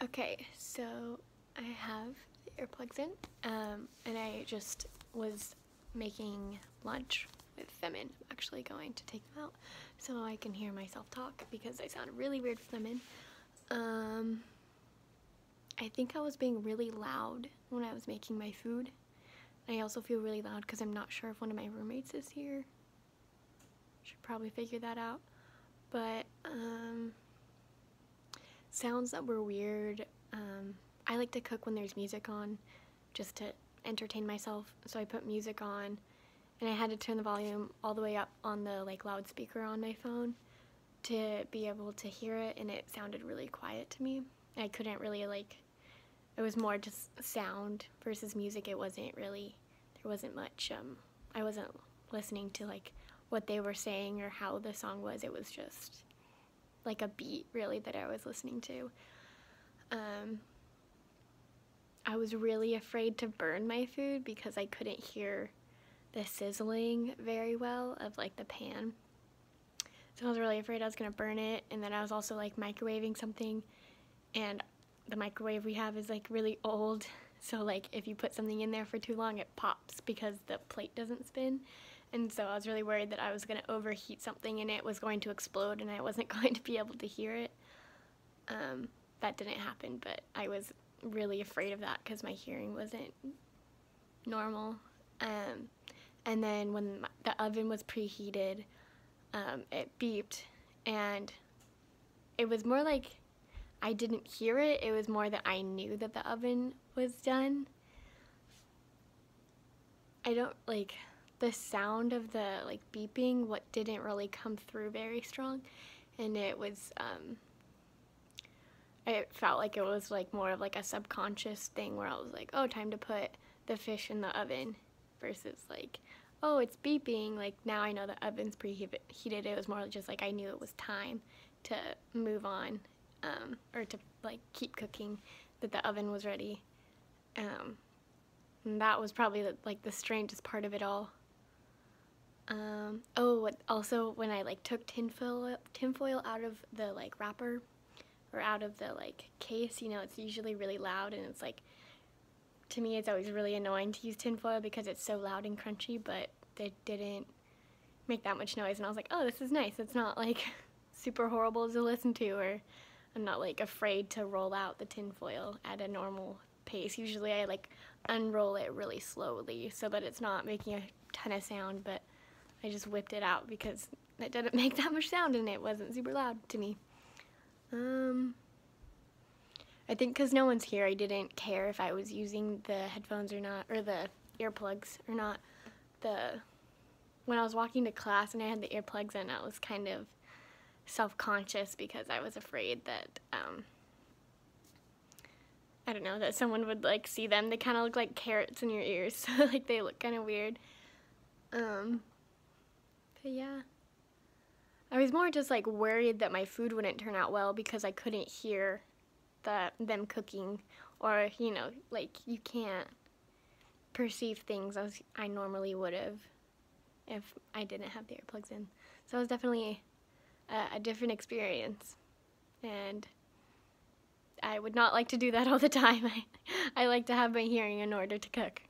Okay, so I have the earplugs in, and I just was making lunch with them in. I'm actually going to take them out so I can hear myself talk because I sound really weird with them in. I think I was being really loud when I was making my food. I also feel really loud because I'm not sure if one of my roommates is here. Should probably figure that out. But, sounds that were weird. I like to cook when there's music on, just to entertain myself. So I put music on, and I had to turn the volume all the way up on the loudspeaker on my phone to be able to hear it, and it sounded really quiet to me. I couldn't really it was more just sound versus music. It wasn't really, there wasn't much, I wasn't listening to what they were saying or how the song was. It was just like a beat really that I was listening to. I was really afraid to burn my food because I couldn't hear the sizzling very well of the pan. So I was really afraid I was gonna burn it, and then I was also microwaving something, and the microwave we have is really old, so if you put something in there for too long it pops because the plate doesn't spin. And so I was really worried that I was going to overheat something and it was going to explode and I wasn't going to be able to hear it. That didn't happen, but I was really afraid of that because my hearing wasn't normal. And then when the oven was preheated, it beeped, and it was more I didn't hear it. It was more that I knew that the oven was done. I don't the sound of the beeping, what didn't really come through very strong, and it was it felt like it was more of a subconscious thing where I was oh, time to put the fish in the oven, versus oh, it's beeping, now I know the oven's preheated. It was more just I knew it was time to move on, or to keep cooking, that the oven was ready. And that was probably the strangest part of it all. Also when I took tinfoil out of the wrapper, or out of the case, it's usually really loud, and it's to me it's always really annoying to use tinfoil because it's so loud and crunchy, but it didn't make that much noise, and I was oh, this is nice. It's not super horrible to listen to, or I'm not afraid to roll out the tinfoil at a normal pace. Usually I unroll it really slowly so that it's not making a ton of sound, but I just whipped it out because it didn't make that much sound and it wasn't super loud to me. I think because no one's here, I didn't care if I was using the headphones or not, or the earplugs or not. When I was walking to class and I had the earplugs in, I was kind of self-conscious because I was afraid that, I don't know, that someone would see them. They kind of look like carrots in your ears, so they look kind of weird. But yeah, I was more just worried that my food wouldn't turn out well because I couldn't hear them cooking, or you can't perceive things as I normally would have if I didn't have the earplugs in. So it was definitely a different experience, and I would not like to do that all the time. I like to have my hearing in order to cook.